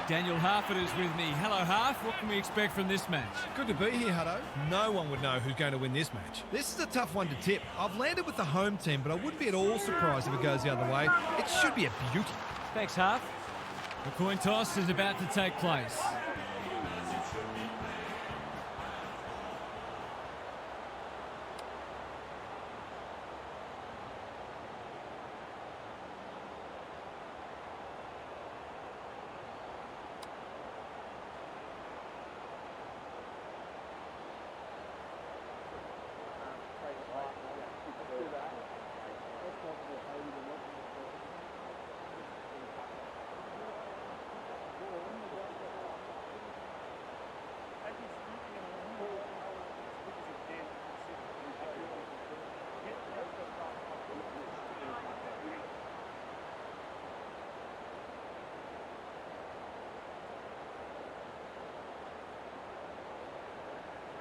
Daniel Harford is with me. Hello, Harf. What can we expect from this match? Good to be here, Hutto. No one would know who's going to win this match. This is a tough one to tip. I've landed with the home team, but I wouldn't be at all surprised if it goes the other way. It should be a beauty. Thanks, Harf. The coin toss is about to take place.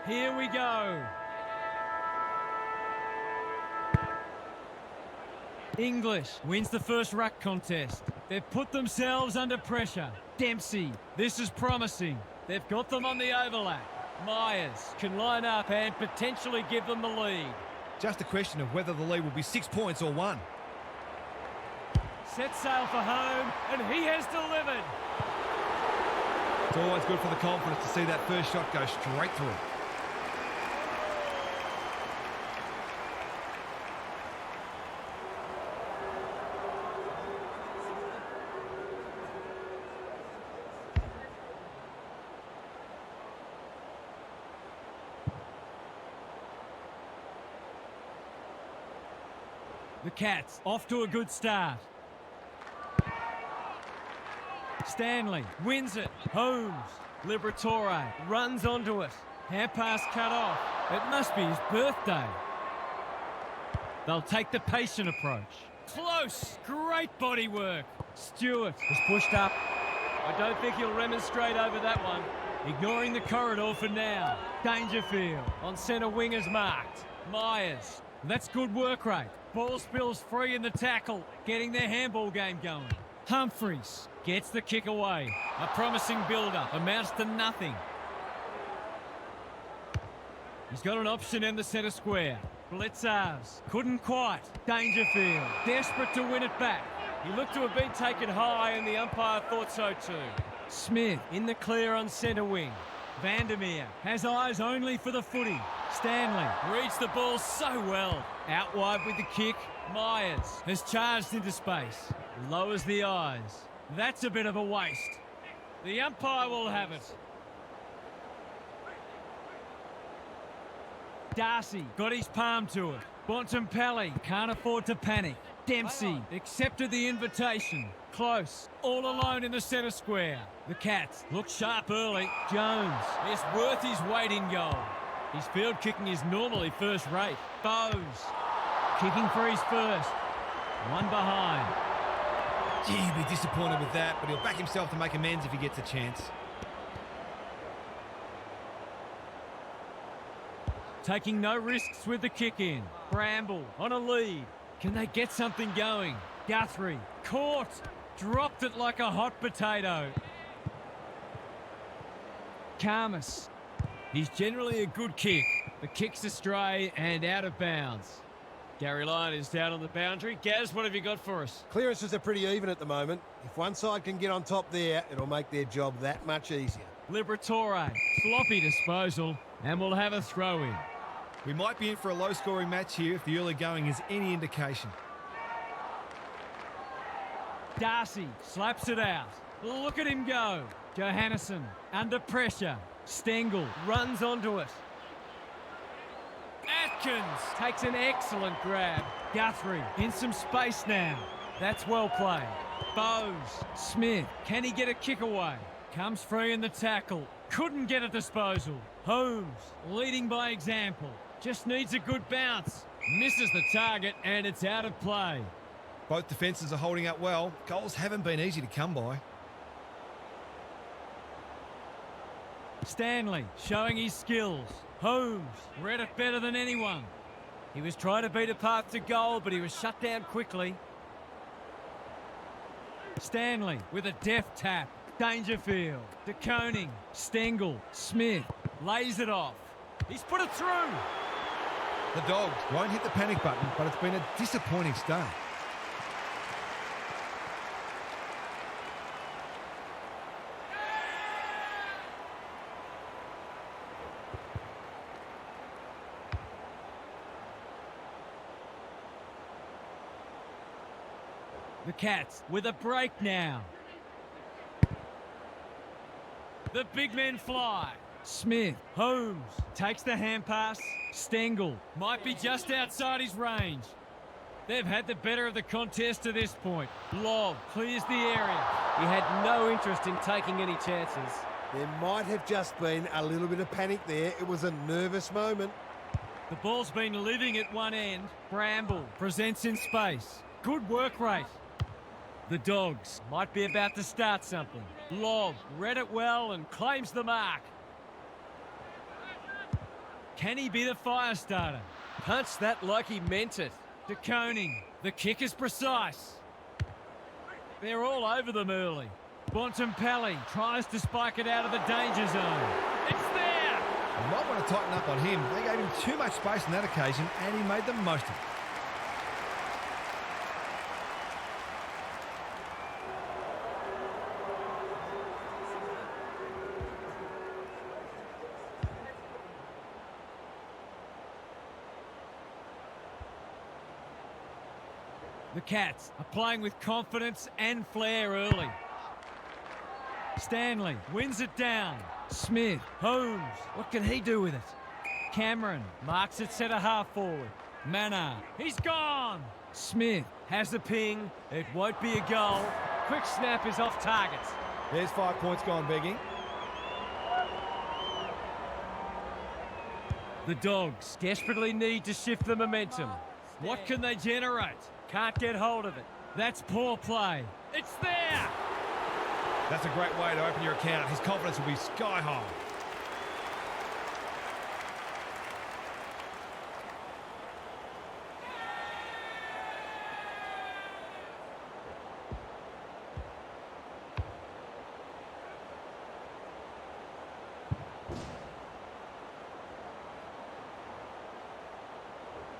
Here we go. English wins the first ruck contest. They've put themselves under pressure. Dempsey, this is promising. They've got them on the overlap. Myers can line up and potentially give them the lead. Just a question of whether the lead will be 6 points or 1. Set sail for home, and he has delivered. It's always good for the confidence to see that first shot go straight through. The Cats off to a good start. Stanley wins it. Holmes. Liberatore runs onto it. Hand pass cut off. It must be his birthday. They'll take the patient approach. Close. Great body work. Stewart is pushed up. I don't think he'll remonstrate over that one. Ignoring the corridor for now. Dangerfield on centre wing is marked. Myers. That's good work rate. Ball spills free in the tackle, getting their handball game going. Humphreys gets the kick away. A promising build-up, amounts to nothing. He's got an option in the centre square. Blitzars couldn't quite. Dangerfield desperate to win it back. He looked to have been taken high and the umpire thought so too. Smith in the clear on centre wing. Vandermeer has eyes only for the footy. Stanley reads the ball so well. Out wide with the kick. Myers has charged into space. Lowers the eyes. That's a bit of a waste. The umpire will have it. Darcy got his palm to it. Bontempelli can't afford to panic. Dempsey accepted the invitation. Close, all alone in the centre square. The Cats look sharp early. Jones is worth his weight in goal. His field kicking is normally first rate. Bowes kicking for his first. One behind. Gee, he'll be disappointed with that, but he'll back himself to make amends if he gets a chance. Taking no risks with the kick in. Bramble on a lead. Can they get something going? Guthrie caught. Dropped it like a hot potato. Karmas. He's generally a good kick. The kick's astray and out of bounds. Gary Lyon is down on the boundary. Gaz, what have you got for us? Clearances are pretty even at the moment. If one side can get on top there, it'll make their job that much easier. Liberatore. Sloppy disposal. And we'll have a throw in. We might be in for a low-scoring match here if the early going is any indication. Darcy slaps it out. Look at him go. Johannesson under pressure. Stengel runs onto it. Atkins takes an excellent grab. Guthrie in some space now. That's well played. Bowes. Smith. Can he get a kick away? Comes free in the tackle. Couldn't get a disposal. Holmes leading by example. Just needs a good bounce. Misses the target and it's out of play. Both defences are holding up well. Goals haven't been easy to come by. Stanley showing his skills. Holmes read it better than anyone. He was trying to beat a path to goal, but he was shut down quickly. Stanley with a deft tap. Dangerfield to Koning. Stengel. Smith lays it off. He's put it through. The Dogs won't hit the panic button, but it's been a disappointing start. The Cats with a break now. The big men fly. Smith. Holmes takes the hand pass. Stengel might be just outside his range. They've had the better of the contest to this point. Lobb clears the area. He had no interest in taking any chances. There might have just been a little bit of panic there. It was a nervous moment. The ball's been living at one end. Bramble presents in space. Good work rate. The Dogs might be about to start something. Lobb read it well and claims the mark. Can he be the fire starter? Punched that like he meant it. De Koning. The kick is precise. They're all over them early. Bontempelli tries to spike it out of the danger zone. It's there! You might want to tighten up on him. They gave him too much space on that occasion, and he made the most of it. The Cats are playing with confidence and flair early. Stanley wins it down. Smith. Holmes. What can he do with it? Cameron marks it centre half forward. Manor. He's gone. Smith has the ping. It won't be a goal. Quick snap is off target. There's 5 points gone begging. The Dogs desperately need to shift the momentum. What can they generate? Can't get hold of it. That's poor play. It's there! That's a great way to open your account. His confidence will be sky high.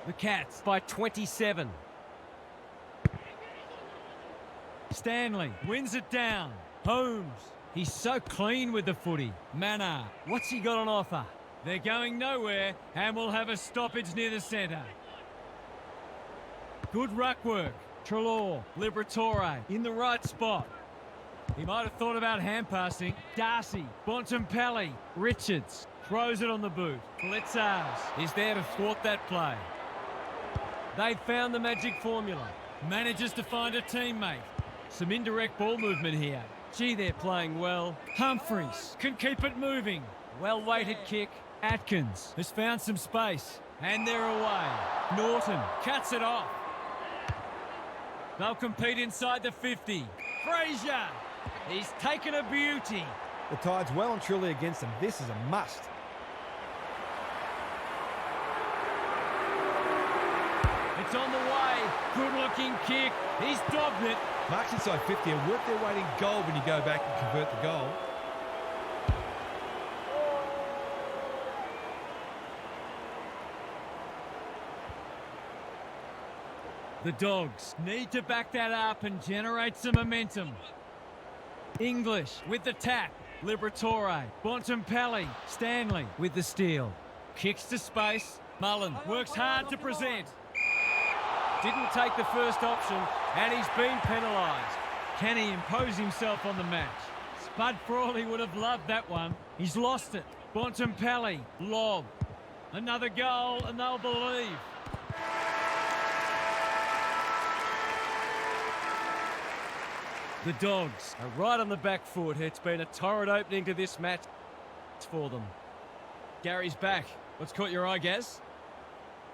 The Cats by 27. Stanley wins it down. Holmes. He's so clean with the footy. Manor. What's he got on offer? They're going nowhere and we'll have a stoppage near the centre. Good ruck work. Treloar. Liberatore in the right spot. He might have thought about hand passing. Darcy. Bontempelli. Richards throws it on the boot. Blitzars is there to thwart that play. They've found the magic formula. Manages to find a teammate. Some indirect ball movement here. Gee, they're playing well. Humphreys can keep it moving. Well-weighted kick. Atkins has found some space. And they're away. Norton cuts it off. They'll compete inside the 50. Fraser! He's taken a beauty. The tide's well and truly against them. This is a must. It's on the way. Good-looking kick. He's dogged it. Marks inside 50 are worth their weight in gold when you go back and convert the goal. The Dogs need to back that up and generate some momentum. English with the tap. Liberatore. Bontempelli. Stanley with the steal. Kicks to space. Mullen works hard to present. Didn't take the first option and he's been penalised. Can he impose himself on the match? Spud Frawley would have loved that one. He's lost it. Bontempelli. Lob. Another goal and they'll believe. The Dogs are right on the back foot. It's been a torrid opening to this match for them. Gary's back. What's caught your eye, Gaz?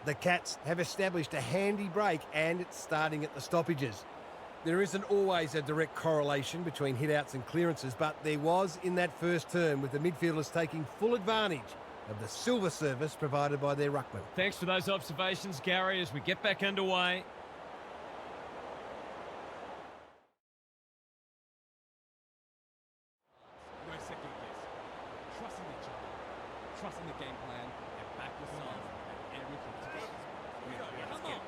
The Cats have established a handy break and it's starting at the stoppages. There isn't always a direct correlation between hit-outs and clearances, but there was in that first term with the midfielders taking full advantage of the silver service provided by their ruckman. Thanks for those observations, Gary, as we get back underway. No second guess. Trusting each other. Trusting the game plan and back the side and everything together. Come on.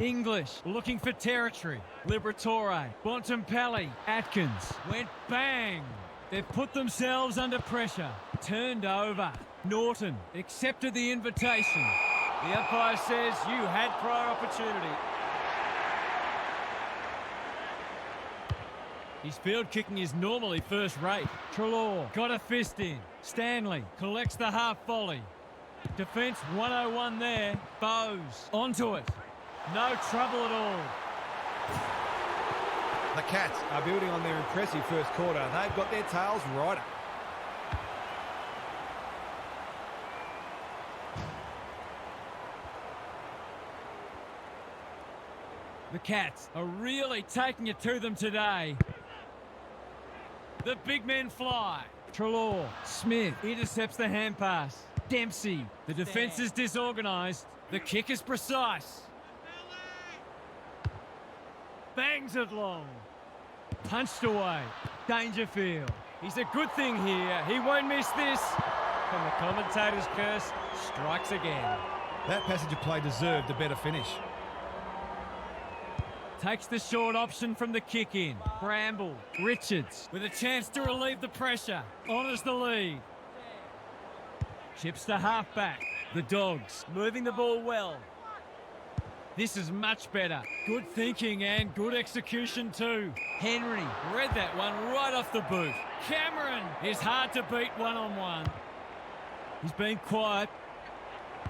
English looking for territory. Liberatore, Bontempelli, Atkins went bang. They've put themselves under pressure. Turned over. Norton accepted the invitation. The umpire says you had prior opportunity. His field kicking is normally first rate. Treloar got a fist in. Stanley collects the half volley. Defence 101 there. Bowes onto it. No trouble at all. The Cats are building on their impressive first quarter. They've got their tails right up. The Cats are really taking it to them today. The big men fly. Treloar, Smith intercepts the hand pass. Dempsey, the defence is disorganised. The kick is precise. Bangs it long. Punched away. Dangerfield. He's a good thing here. He won't miss this. And the commentator's curse strikes again. That passage of play deserved a better finish. Takes the short option from the kick in. Bramble. Richards with a chance to relieve the pressure. Honours the lead. Chips to half-back. The Dogs moving the ball well. This is much better. Good thinking and good execution too. Henry read that one right off the boot. Cameron is hard to beat one-on-one. He's been quiet.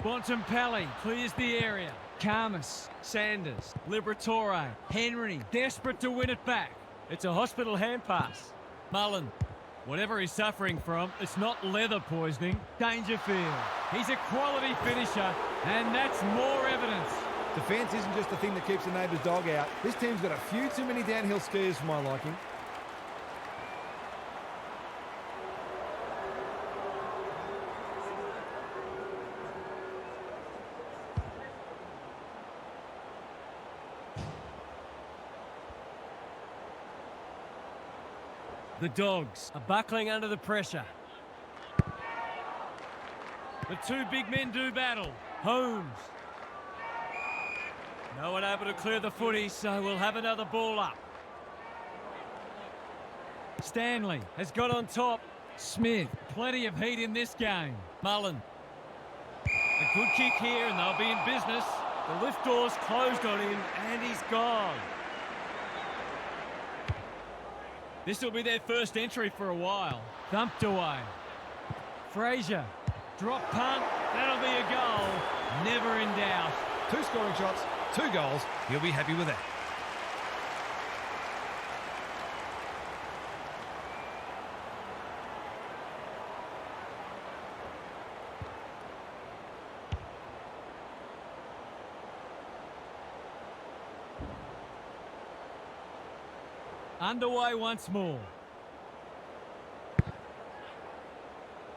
Bontempelli clears the area. Karmas, Sanders, Liberatore, Henry desperate to win it back. It's a hospital hand pass. Mullen, whatever he's suffering from, it's not leather poisoning. Dangerfield, he's a quality finisher and that's more evidence. Defence isn't just the thing that keeps the neighbour's dog out. This team's got a few too many downhill skiers for my liking. The Dogs are buckling under the pressure. The two big men do battle. Holmes. No one able to clear the footy, so we'll have another ball up. Stanley has got on top. Smith, plenty of heat in this game. Mullen. A good kick here and they'll be in business. The lift door's closed on him and he's gone. This will be their first entry for a while. Thumped away. Fraser. Drop punt. That'll be a goal. Never in doubt. 2 scoring shots, 2 goals. You'll be happy with that. Underway once more.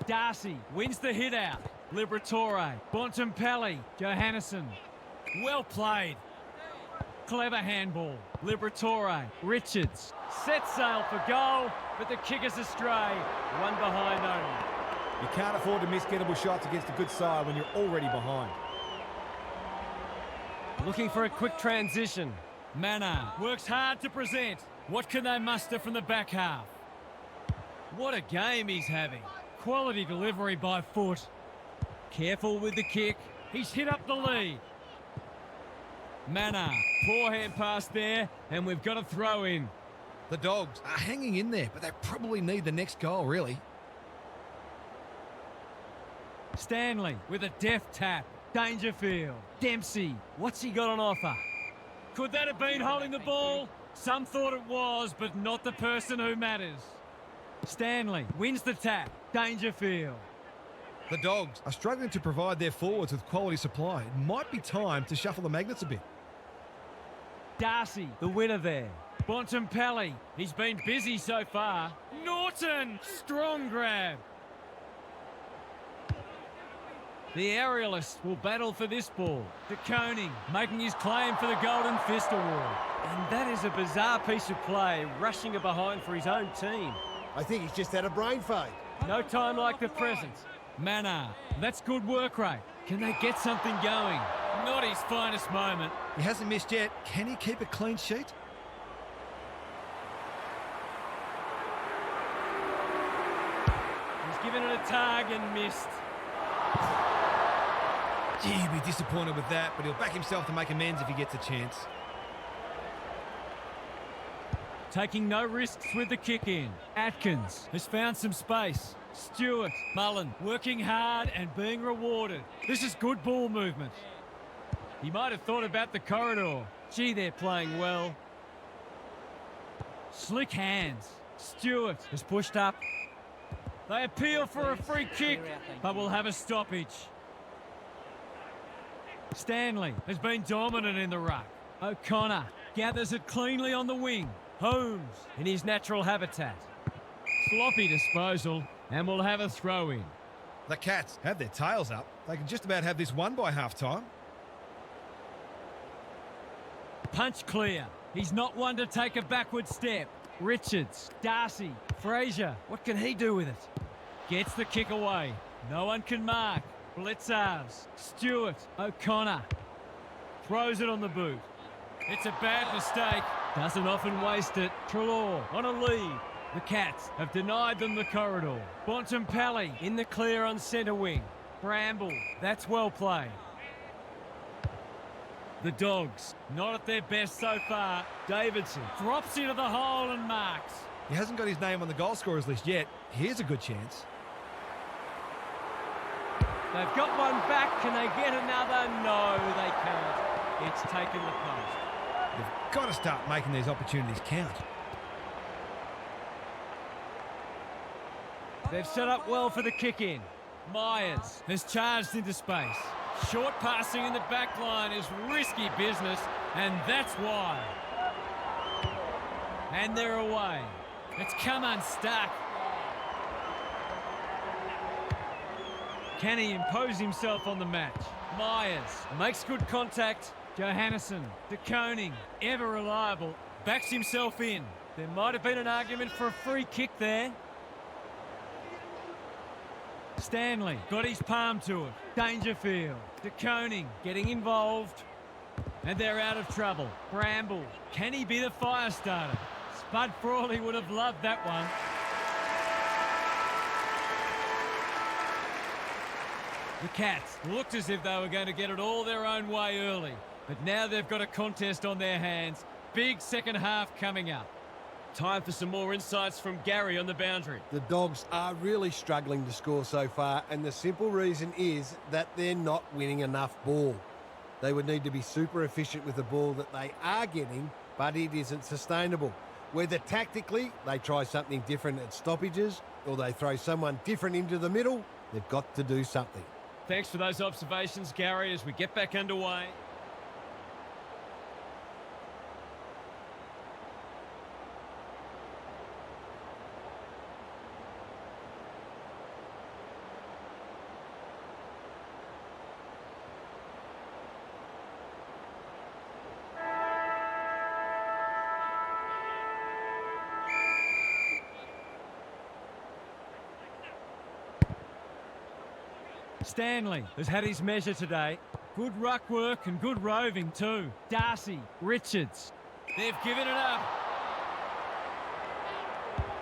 Darcy wins the hit out. Liberatore, Bontempelli, Johannesson. Well played. Clever handball. Liberatore, Richards. Set sail for goal, but the kick is astray. One behind only. You can't afford to miss gettable shots against a good side when you're already behind. Looking for a quick transition. Manna works hard to present. What can they muster from the back half? What a game he's having. Quality delivery by foot. Careful with the kick. He's hit up the lead. Manna, poor hand pass there, and we've got a throw in. The Dogs are hanging in there, but they probably need the next goal, really. Stanley with a deft tap. Dangerfield. Dempsey. What's he got on offer? Could that have been holding the ball? Some thought it was, but not the person who matters. Stanley wins the tap. Dangerfield. The Dogs are struggling to provide their forwards with quality supply. It might be time to shuffle the magnets a bit. Darcy, the winner there. Bontempelli, he's been busy so far. Norton, strong grab. The aerialists will battle for this ball. De Koning making his claim for the Golden Fist Award. And that is a bizarre piece of play, rushing it behind for his own team. I think he's just had a brain fade. No time like the present. Manna, that's good work rate. Can they get something going? Not his finest moment. He hasn't missed yet. Can he keep a clean sheet? He's given it a tug and missed. Gee, he'd be disappointed with that, but he'll back himself to make amends if he gets a chance. Taking no risks with the kick in. Atkins has found some space. Stewart, Mullen, working hard and being rewarded. This is good ball movement. He might have thought about the corridor. Gee, they're playing well. Slick hands. Stewart has pushed up. They appeal for a free kick, but will have a stoppage. Stanley has been dominant in the ruck. O'Connor gathers it cleanly on the wing. Holmes in his natural habitat. Sloppy disposal, and will have a throw in. The Cats have their tails up. They can just about have this won by half-time. Punch clear. He's not one to take a backward step. Richards, Darcy, Fraser. What can he do with it? Gets the kick away. No one can mark. Blitzars, Stewart, O'Connor. Throws it on the boot. It's a bad mistake. Doesn't often waste it. Trelaw on a lead. The Cats have denied them the corridor. Bontempelli in the clear on centre wing. Bramble, that's well played. The Dogs, not at their best so far. Davidson drops into the hole and marks. He hasn't got his name on the goal scorers list yet. Here's a good chance. They've got one back. Can they get another? No, they can't. It's taken the post. They've got to start making these opportunities count. They've set up well for the kick-in. Myers has charged into space. Short passing in the back line is risky business, and that's why. And they're away. It's come unstuck. Can he impose himself on the match? Myers makes good contact. Johannesson, De Koning, ever reliable, backs himself in. There might have been an argument for a free kick there. Stanley got his palm to it. Dangerfield, De Koning getting involved. And they're out of trouble. Bramble, can he be the fire starter? Spud Frawley would have loved that one. The Cats looked as if they were going to get it all their own way early. But now they've got a contest on their hands. Big second half coming up. Time for some more insights from Gary on the boundary. The Dogs are really struggling to score so far, and the simple reason is that they're not winning enough ball. They would need to be super efficient with the ball that they are getting, but it isn't sustainable. Whether tactically they try something different at stoppages or they throw someone different into the middle, they've got to do something. Thanks for those observations, Gary, as we get back underway. Stanley has had his measure today. Good ruck work and good roving too. Darcy, Richards. They've given it up.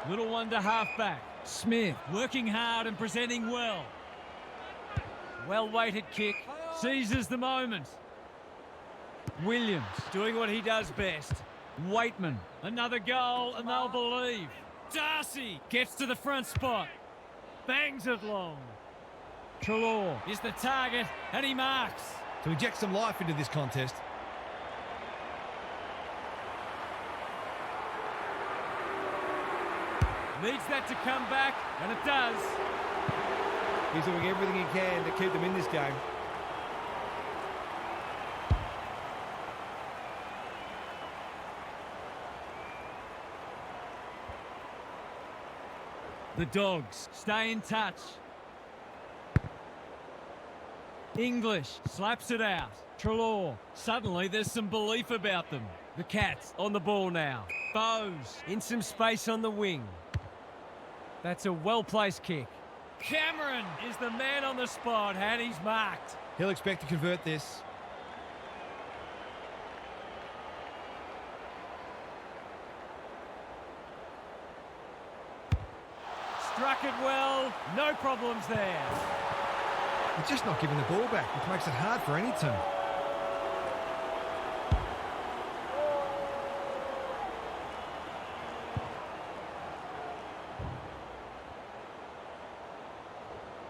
Little one to half-back. Smith working hard and presenting well. Well-weighted kick. Seizes the moment. Williams doing what he does best. Waitman, another goal and they'll believe. Darcy gets to the front spot. Bangs it long. Trelaw is the target and he marks. To inject some life into this contest. Needs that to come back, and it does. He's doing everything he can to keep them in this game. The Dogs stay in touch. English slaps it out. Trelaw. Suddenly there's some belief about them. The Cats on the ball now. Bowes in some space on the wing. That's a well-placed kick. Cameron is the man on the spot and he's marked. He'll expect to convert this. Struck it well. No problems there. They're just not giving the ball back, which makes it hard for any team.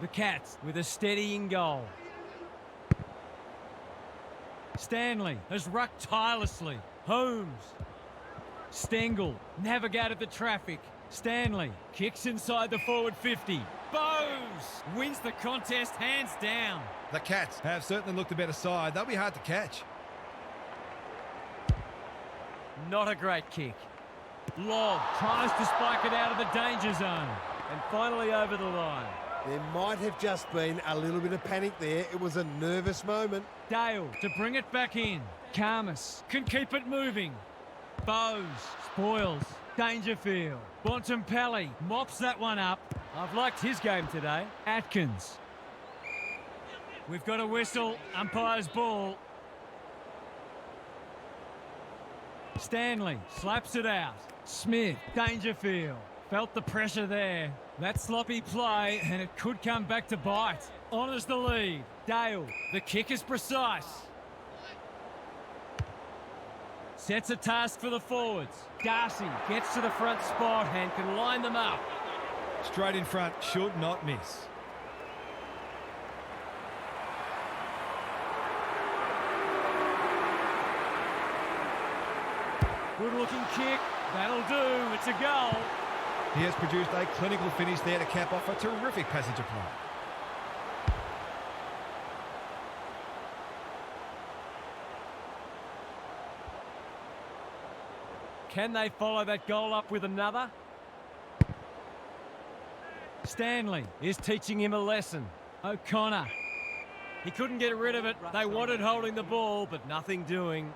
The Cats with a steadying goal. Stanley has rucked tirelessly. Holmes. Stengel navigated the traffic. Stanley kicks inside the forward 50. Bowes wins the contest hands down. The Cats have certainly looked a better side. They'll be hard to catch. Not a great kick. Lobb tries to spike it out of the danger zone. And finally over the line. There might have just been a little bit of panic there. It was a nervous moment. Dale to bring it back in. Karmas can keep it moving. Bowes spoils. Dangerfield. Bontempelli mops that one up. I've liked his game today. Atkins. We've got a whistle. Umpire's ball. Stanley slaps it out. Smith. Dangerfield. Felt the pressure there. That sloppy play, and it could come back to bite. Honours the lead. Dale. The kick is precise. Sets a task for the forwards. Darcy gets to the front spot and can line them up. Straight in front, should not miss. Good looking kick. That'll do. It's a goal. He has produced a clinical finish there to cap off a terrific passage of play. Can they follow that goal up with another? Stanley is teaching him a lesson. O'Connor. He couldn't get rid of it. They wanted holding the ball, but nothing doing.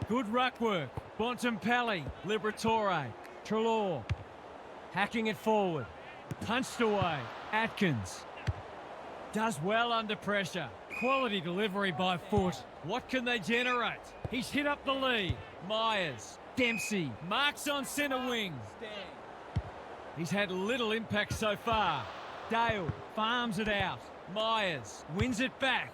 Good ruck work. Bontempelli. Liberatore. Trelaw. Hacking it forward. Punched away. Atkins. Does well under pressure. Quality delivery by foot. What can they generate? He's hit up the lead. Myers. Dempsey. Marks on centre wing. He's had little impact so far. Dale farms it out. Myers wins it back.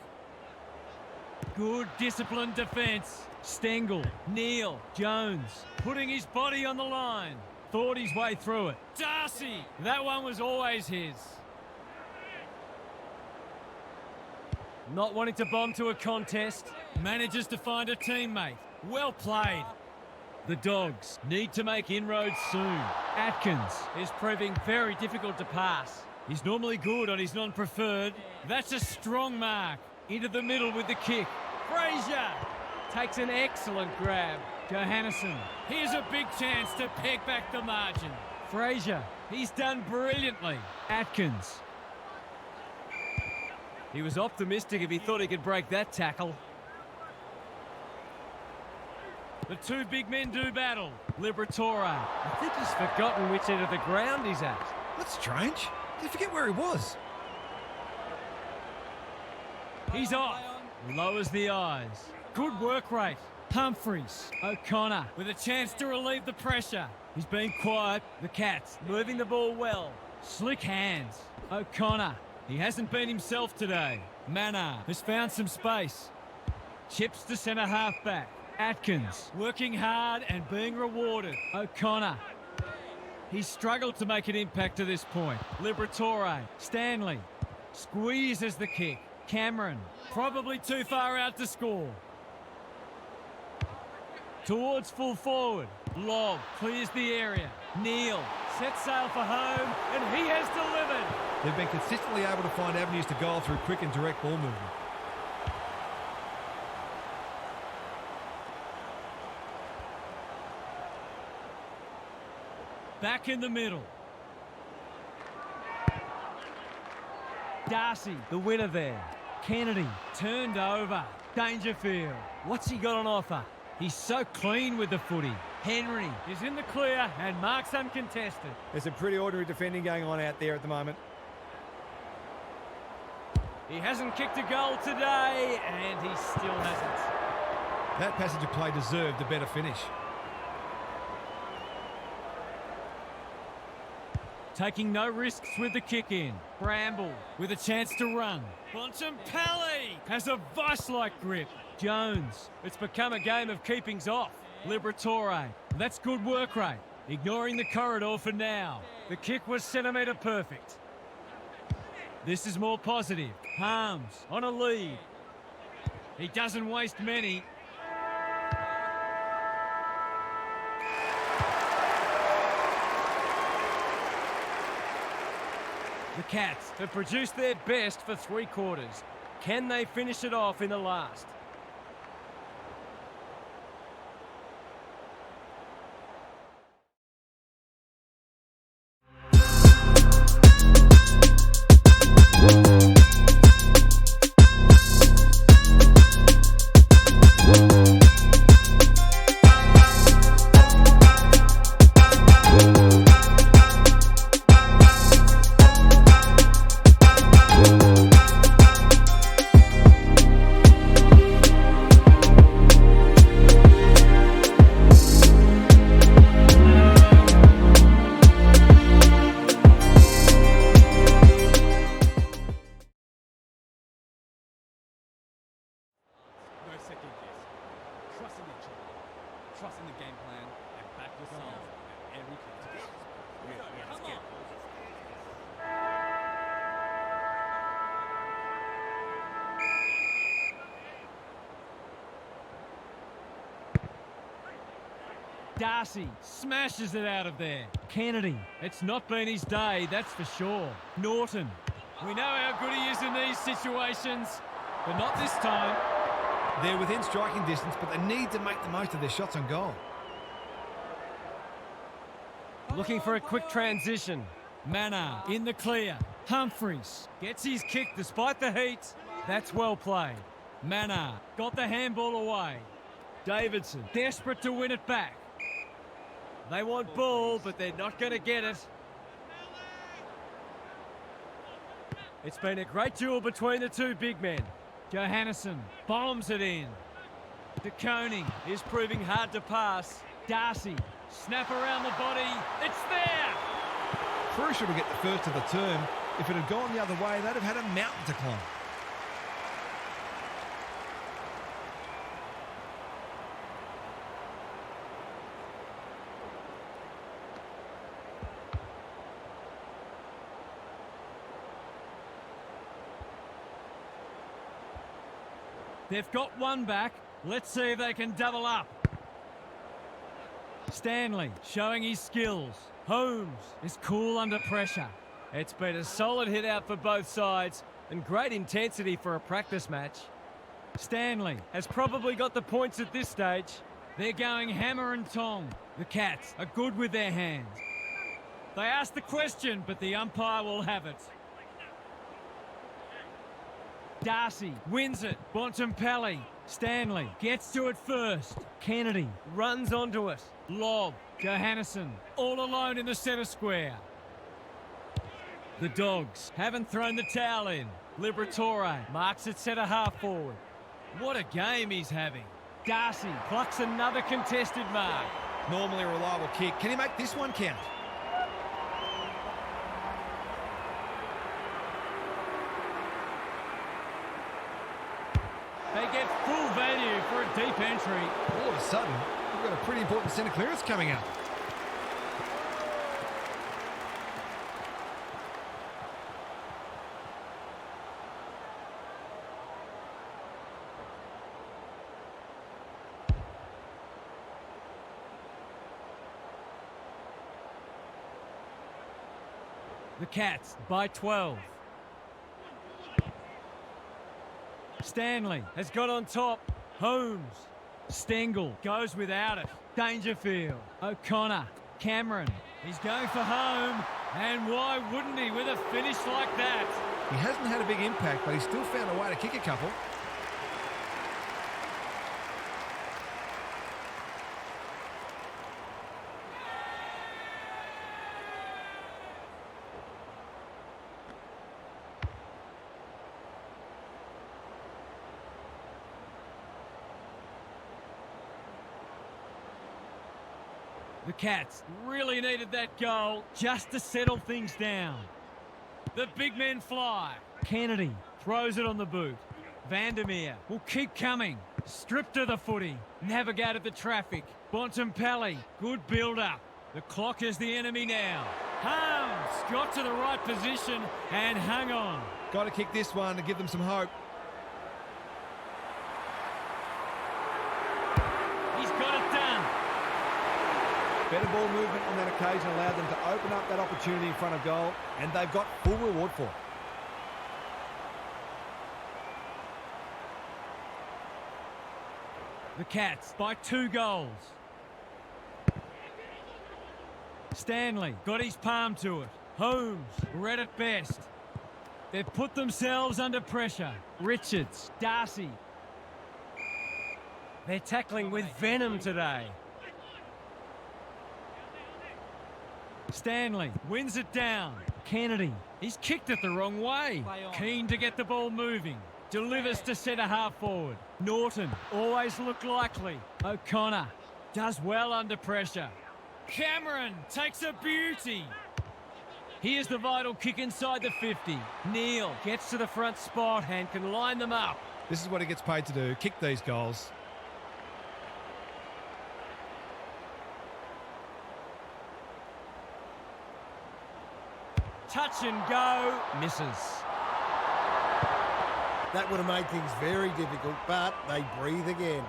Good disciplined defence. Stengel, Neal, Jones, putting his body on the line. Thought his way through it. Darcy, that one was always his. Not wanting to bomb to a contest, manages to find a teammate. Well played. The Dogs need to make inroads soon. Atkins is proving very difficult to pass. He's normally good on his non-preferred. That's a strong mark. Into the middle with the kick. Frazier takes an excellent grab. Johannesson, here's a big chance to peg back the margin. Frazier, he's done brilliantly. Atkins. He was optimistic if he thought he could break that tackle. The two big men do battle. Liberatore. I think he's forgotten which end of the ground he's at. That's strange. Did he forget where he was? He's off. Lowers the eyes. Good work rate. Humphries. O'Connor with a chance to relieve the pressure. He's been quiet. The Cats moving the ball well. Slick hands. O'Connor. He hasn't been himself today. Mannar has found some space. Chips to centre half-back. Atkins working hard and being rewarded. O'Connor. He's struggled to make an impact to this point. Liberatore. Stanley. Squeezes the kick. Cameron. Probably too far out to score. Towards full forward. Lobb clears the area. Neal sets sail for home, and he has delivered. They've been consistently able to find avenues to goal through quick and direct ball movement. Back in the middle. Darcy, the winner there. Kennedy, turned over. Dangerfield, what's he got on offer? He's so clean with the footy. Henry is in the clear and marks uncontested. There's some pretty ordinary defending going on out there at the moment. He hasn't kicked a goal today, and he still hasn't. That passage of play deserved a better finish. Taking no risks with the kick in. Bramble with a chance to run. Bontempelli has a vice-like grip. Jones, it's become a game of keepings off. Liberatore, that's good work rate. Ignoring the corridor for now. The kick was centimetre perfect. This is more positive. Harms on a lead. He doesn't waste many. The Cats have produced their best for 3 quarters. Can they finish it off in the last? No second guess. Trusting each other. Trusting the game plan and back yourself at every kick. Come on. Darcy smashes it out of there. Kennedy, it's not been his day, that's for sure. Norton, we know how good he is in these situations, but not this time. They're within striking distance, but they need to make the most of their shots on goal. Looking for a quick transition. Mannar in the clear. Humphries gets his kick despite the heat. That's well played. Mannar got the handball away. Davidson desperate to win it back. They want ball, but they're not going to get it. It's been a great duel between the two big men. Johannesson bombs it in. De Koning is proving hard to pass. Darcy, snap around the body. It's there! Crucial to get the first of the term. If it had gone the other way, they'd have had a mountain to climb. They've got one back. Let's see if they can double up. Stanley showing his skills. Holmes is cool under pressure. It's been a solid hit out for both sides and great intensity for a practice match. Stanley has probably got the points at this stage. They're going hammer and tong. The Cats are good with their hands. They asked the question, but the umpire will have it. Darcy wins it. Bontempelli. Stanley gets to it first. Kennedy runs onto it. Lobb. Johannesson all alone in the centre square. The Dogs haven't thrown the towel in. Liberatore marks it centre half forward. What a game he's having. Darcy plucks another contested mark. Normally a reliable kick. Can he make this one count? They get full value for a deep entry. All of a sudden, we've got a pretty important centre clearance coming up. The Cats by 12. Stanley has got on top. Holmes. Stengel goes without it. Dangerfield. O'Connor. Cameron. He's going for home. And why wouldn't he with a finish like that? He hasn't had a big impact, but he's still found a way to kick a couple. The Cats really needed that goal just to settle things down. The big men fly. Kennedy throws it on the boot. Vandermeer will keep coming. Stripped of the footy. Navigated the traffic. Bontempelli, good build-up. The clock is the enemy now. Holmes got to the right position and hung on. Got to kick this one to give them some hope. He's got it done. Better ball movement on that occasion allowed them to open up that opportunity in front of goal, and they've got full reward for it. The Cats by 2 goals. Stanley got his palm to it. Holmes read it best. They've put themselves under pressure. Richards, Darcy. They're tackling with venom today. Stanley wins it down. Kennedy, he's kicked it the wrong way. Keen to get the ball moving. Delivers to centre half forward. Norton always looked likely. O'Connor does well under pressure. Cameron takes a beauty. Here's the vital kick inside the 50. Neal gets to the front spot and can line them up. This is what he gets paid to do, kick these goals. Touch and go. Misses. That would have made things very difficult, but they breathe again.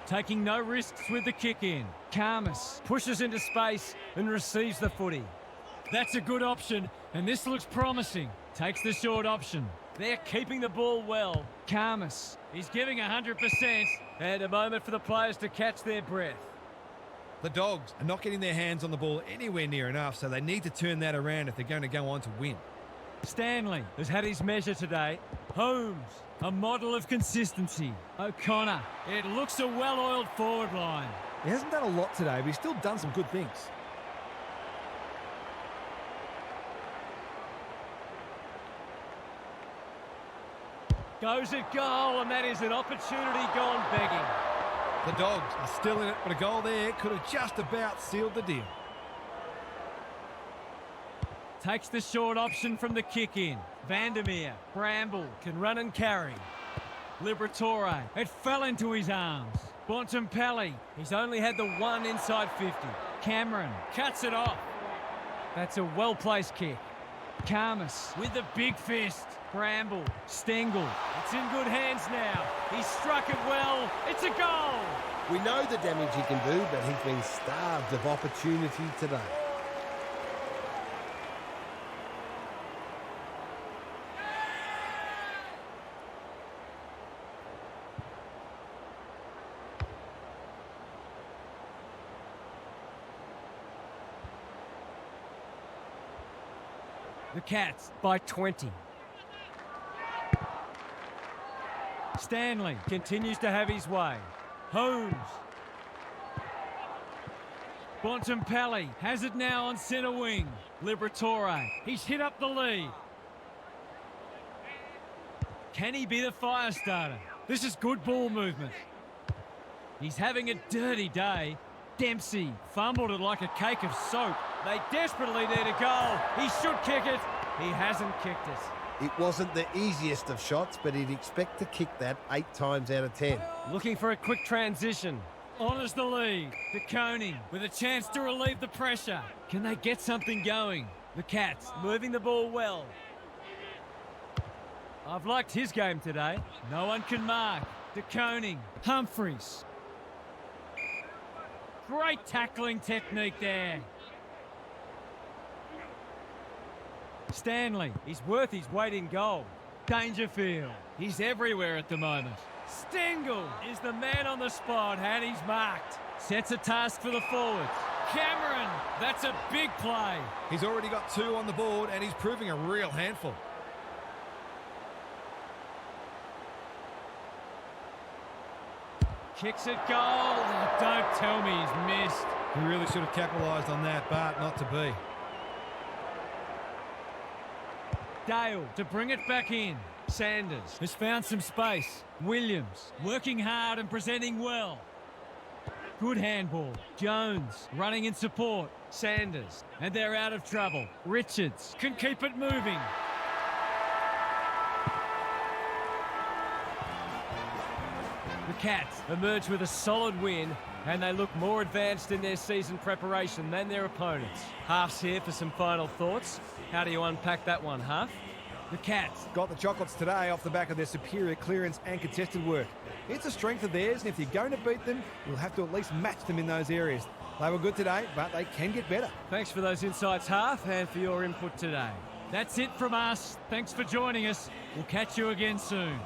Taking no risks with the kick in. Karmas pushes into space and receives the footy. That's a good option, and this looks promising. Takes the short option. They're keeping the ball well. Karmas, he's giving 100%, and a moment for the players to catch their breath. The Dogs are not getting their hands on the ball anywhere near enough, so they need to turn that around if they're going to go on to win. Stanley has had his measure today. Holmes, a model of consistency. O'Connor, it looks a well-oiled forward line. He hasn't done a lot today, but he's still done some good things. Goes at goal, and that is an opportunity gone begging. The Dogs are still in it, but a goal there could have just about sealed the deal. Takes the short option from the kick in. Vandermeer, Bramble can run and carry. Liberatore, it fell into his arms. Bontempelli, he's only had the one inside 50. Cameron cuts it off. That's a well-placed kick. Karmas with the big fist. Bramble, Stengel. It's in good hands now. He struck it well. It's a goal. We know the damage he can do, but he's been starved of opportunity today. The Cats by 20. Stanley continues to have his way. Holmes. Bontempelli has it now on centre wing. Liberatore, he's hit up the lead. Can he be the fire starter? This is good ball movement. He's having a dirty day. Dempsey fumbled it like a cake of soap. They desperately need a goal. He should kick it. He hasn't kicked it. It wasn't the easiest of shots, but he'd expect to kick that 8 times out of 10. Looking for a quick transition. Honours the lead. De Koning with a chance to relieve the pressure. Can they get something going? The Cats moving the ball well. I've liked his game today. No one can mark. De Koning. Humphreys. Great tackling technique there. Stanley, he's worth his weight in gold. Dangerfield, he's everywhere at the moment. Stengel is the man on the spot and he's marked. Sets a task for the forwards. Cameron, that's a big play. He's already got 2 on the board and he's proving a real handful. Kicks it goal. Oh, don't tell me he's missed. He really should have capitalised on that, but not to be. Dale to bring it back in. Sanders has found some space. Williams working hard and presenting well. Good handball. Jones running in support. Sanders. And they're out of trouble. Richards can keep it moving. The Cats emerge with a solid win and they look more advanced in their season preparation than their opponents. Half's here for some final thoughts. How do you unpack that one, Half? The Cats Got the chocolates today off the back of their superior clearance and contested work. It's a strength of theirs, and if you're going to beat them, you'll have to at least match them in those areas. They were good today, but they can get better. Thanks for those insights, Half, and for your input today. That's it from us. Thanks for joining us. We'll catch you again soon.